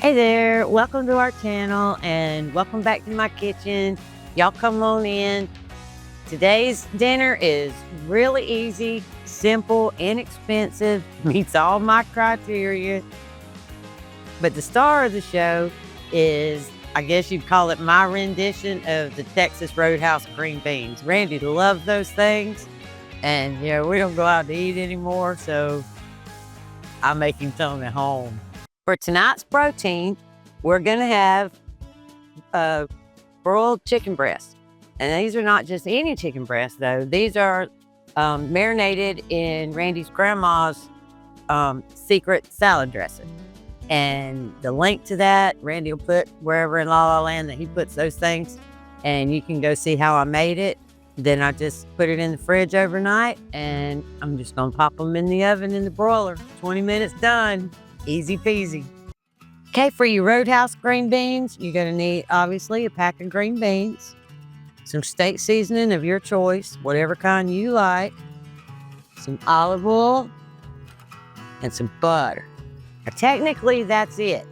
Hey there, welcome to our channel and welcome back to my kitchen. Y'all come on in. Today's dinner is really easy, simple, inexpensive, meets all my criteria. But the star of the show is, I guess you'd call it my rendition of the Texas Roadhouse green beans. Randy loves those things and we don't go out to eat anymore, so I'm making some at home. For tonight's protein, we're gonna have broiled chicken breast. And these are not just any chicken breast though. These are marinated in Randy's grandma's secret salad dressing. And the link to that, Randy will put wherever in La La Land that he puts those things. And you can go see how I made it. Then I just put it in the fridge overnight and I'm just gonna pop them in the oven in the broiler. 20 minutes done. Easy peasy. Okay, for your Roadhouse green beans, you're gonna need, obviously, a pack of green beans, some steak seasoning of your choice, whatever kind you like, some olive oil, and some butter. Now, technically, that's it.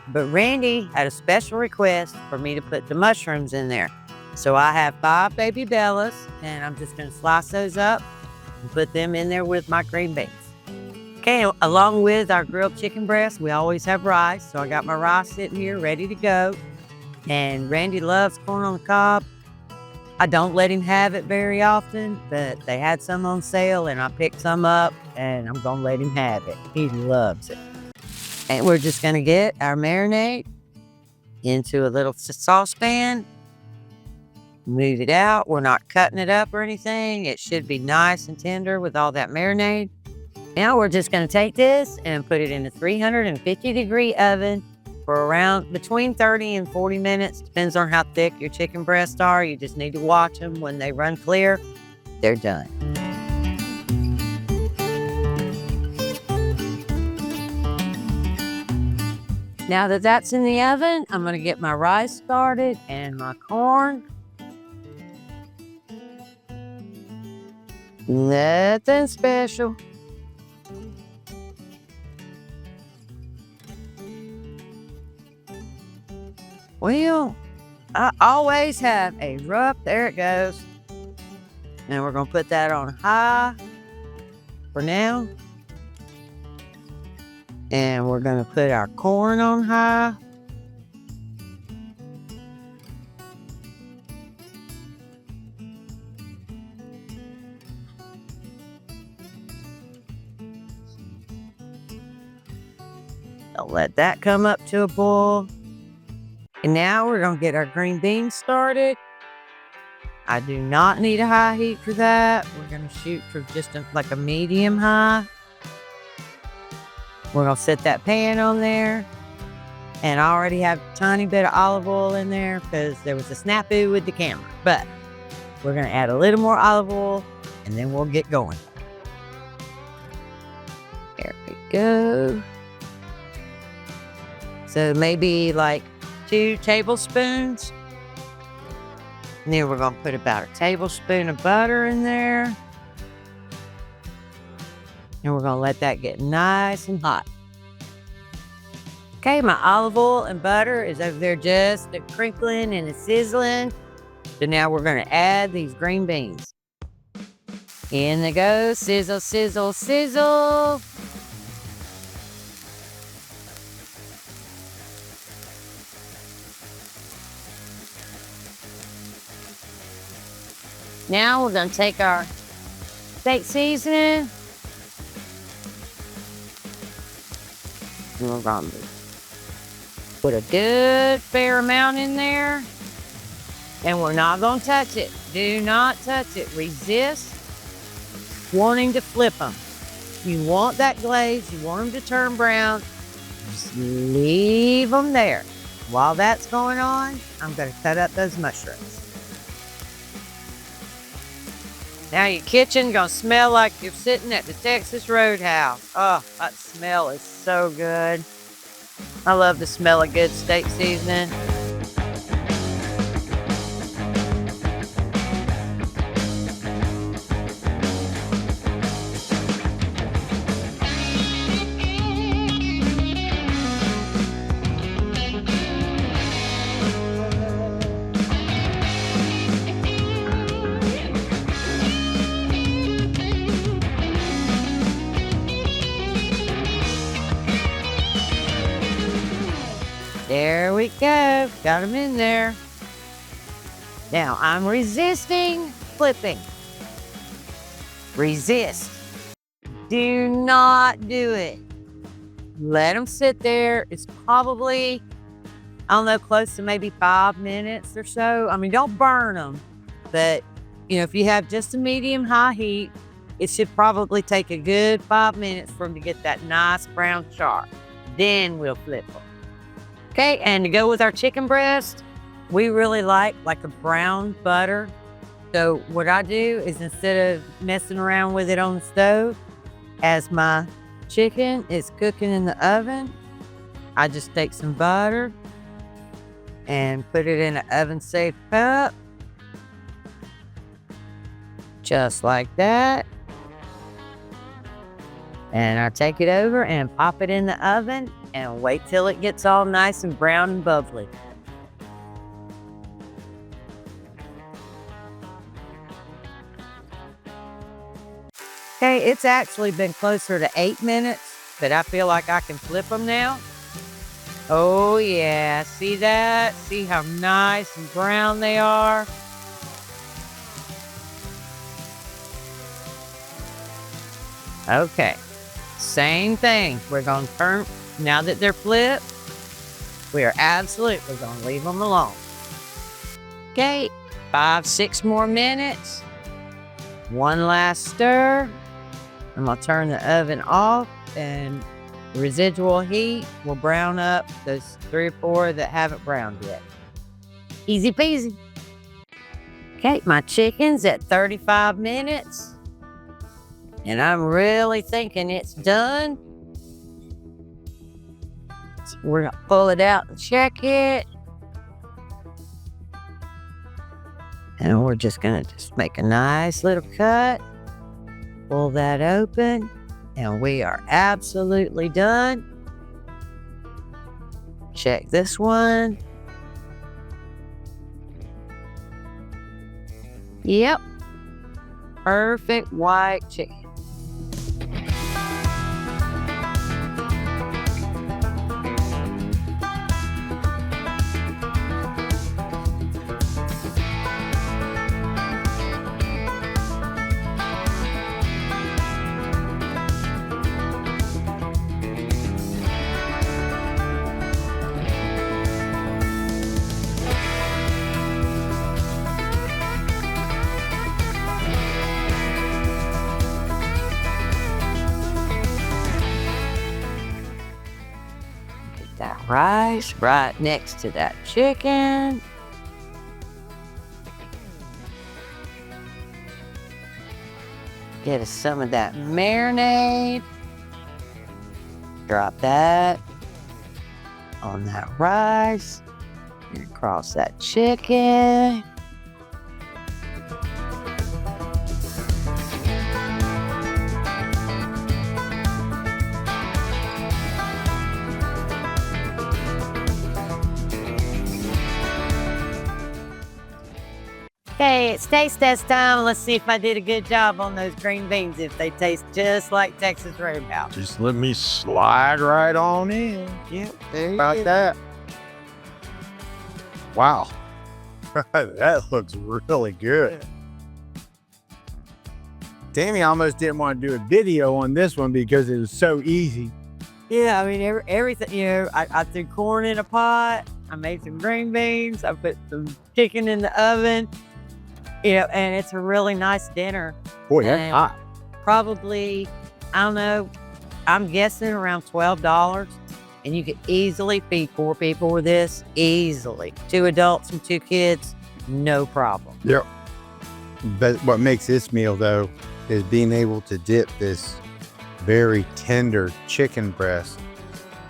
But Randy had a special request for me to put the mushrooms in there. So I have 5 baby bellas, and I'm just gonna slice those up and put them in there with my green beans. Okay, along with our grilled chicken breast, we always have rice. So I got my rice sitting here ready to go. And Randy loves corn on the cob. I don't let him have it very often, but they had some on sale and I picked some up and I'm gonna let him have it. He loves it. And we're just gonna get our marinade into a little saucepan. Move it out. We're not cutting it up or anything. It should be nice and tender with all that marinade. Now we're just going to take this and put it in a 350-degree oven for around between 30 and 40 minutes. Depends on how thick your chicken breasts are. You just need to watch them. When they run clear, they're done. Now that that's in the oven, I'm going to get my rice started and my corn. Nothing special. Well, I always have a rough, there it goes. And we're gonna put that on high for now. And we're gonna put our corn on high. I'll let that come up to a boil. And now we're gonna get our green beans started. I do not need a high heat for that. We're gonna shoot for just like a medium high. We're gonna set that pan on there. And I already have a tiny bit of olive oil in there because there was a snafu with the camera. But we're gonna add a little more olive oil and then we'll get going. There we go. So maybe like 2 tablespoons. And then we're gonna put about a tablespoon of butter in there. And we're gonna let that get nice and hot. Okay, my olive oil and butter is over there just crinkling and sizzling. So now we're gonna add these green beans. In they go, sizzle, sizzle, sizzle. Now we're gonna take our steak seasoning. And we're gonna put a good fair amount in there. And we're not gonna touch it. Do not touch it. Resist wanting to flip them. You want that glaze, you want them to turn brown. Just leave them there. While that's going on, I'm gonna cut up those mushrooms. Now your kitchen gonna smell like you're sitting at the Texas Roadhouse. Oh, that smell is so good. I love the smell of good steak seasoning. There we go. Got them in there. Now I'm resisting flipping. Resist. Do not do it. Let them sit there. It's probably, I don't know, close to maybe 5 minutes or so. I mean, don't burn them, but if you have just a medium-high heat, it should probably take a good 5 minutes for them to get that nice brown char. Then we'll flip them. Okay, and to go with our chicken breast, we really like a brown butter. So what I do is, instead of messing around with it on the stove, as my chicken is cooking in the oven, I just take some butter and put it in an oven-safe cup. Just like that. And I take it over and pop it in the oven and wait till it gets all nice and brown and bubbly. Okay, it's actually been closer to 8 minutes, but I feel like I can flip them now. Oh yeah, see that? See how nice and brown they are? Okay, same thing. We're gonna turn, now that they're flipped, we are absolutely gonna leave them alone. Okay, 5-6 more minutes. One last stir. I'm gonna turn the oven off, and the residual heat will brown up those 3 or 4 that haven't browned yet. Easy peasy. Okay, my chicken's at 35 minutes. And I'm really thinking it's done. So we're gonna pull it out and check it. And we're just gonna make a nice little cut. Pull that open. And we are absolutely done. Check this one. Yep. Perfect white chicken. That rice right next to that chicken. Get us some of that marinade. Drop that on that rice and across that chicken. Okay, it's taste test time. Let's see if I did a good job on those green beans, if they taste just like Texas Roadhouse. Just let me slide right on in. Yep, there you About go. that. Wow. That looks really good. Tammy almost didn't want to do a video on this one because it was so easy. Yeah, I mean, everything, I threw corn in a pot. I made some green beans. I put some chicken in the oven. And it's a really nice dinner. Boy, that's And hot. Probably, I don't know, I'm guessing around $12. And you could easily feed 4 people with this, easily. 2 adults and 2 kids, no problem. Yep. But what makes this meal, though, is being able to dip this very tender chicken breast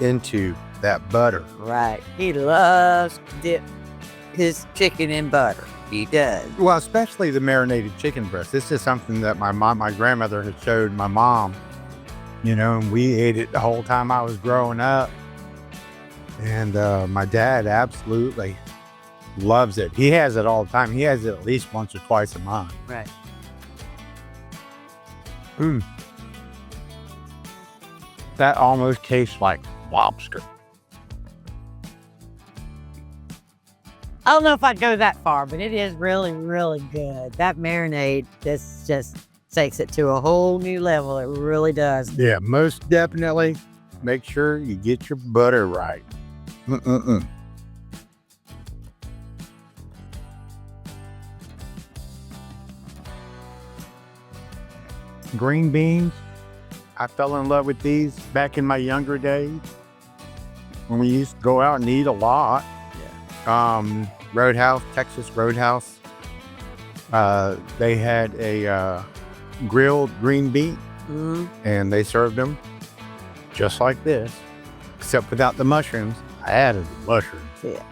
into that butter. Right. He loves to dip his chicken in butter. He does. Well, especially the marinated chicken breast. This is something that my grandmother had showed my mom, and we ate it the whole time I was growing up. And my dad absolutely loves it. He has it all the time. He has it at least once or twice a month. Right. That almost tastes like lobster. I don't know if I'd go that far, but it is really, really good. That marinade, this just takes it to a whole new level. It really does. Yeah, most definitely. Make sure you get your butter right. Green beans. I fell in love with these back in my younger days when we used to go out and eat a lot. Roadhouse, Texas Roadhouse. They had a grilled green bean, and they served them just like this, except without the mushrooms. I added the mushrooms. Yeah.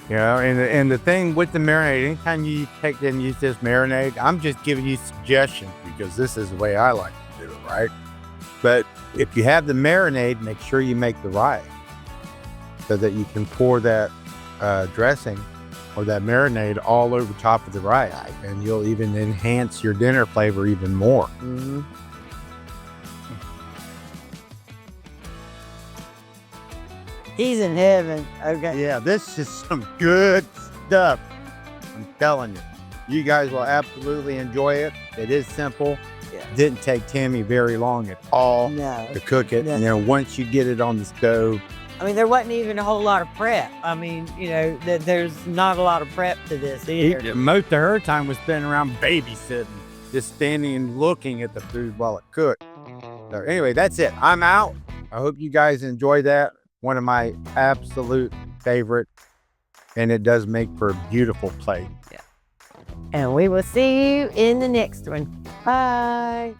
Yeah, and the thing with the marinade, anytime you take and use this marinade, I'm just giving you suggestions because this is the way I like to do it, right? But if you have the marinade, make sure you make the right so that you can pour that dressing or that marinade all over top of the rice, and you'll even enhance your dinner flavor even more. He's in heaven. Okay. Yeah, this is some good stuff. I'm telling you. You guys will absolutely enjoy it. It is simple. Yeah. Didn't take Tammy very long at all to cook it. No. And then once you get it on the stove. I mean, there wasn't even a whole lot of prep. I mean, you know, there's not a lot of prep to this either. Most of her time was spent around babysitting, just standing and looking at the food while it cooked. So anyway, that's it. I'm out. I hope you guys enjoy that. One of my absolute favorite, and it does make for a beautiful plate. Yeah. And we will see you in the next one. Bye.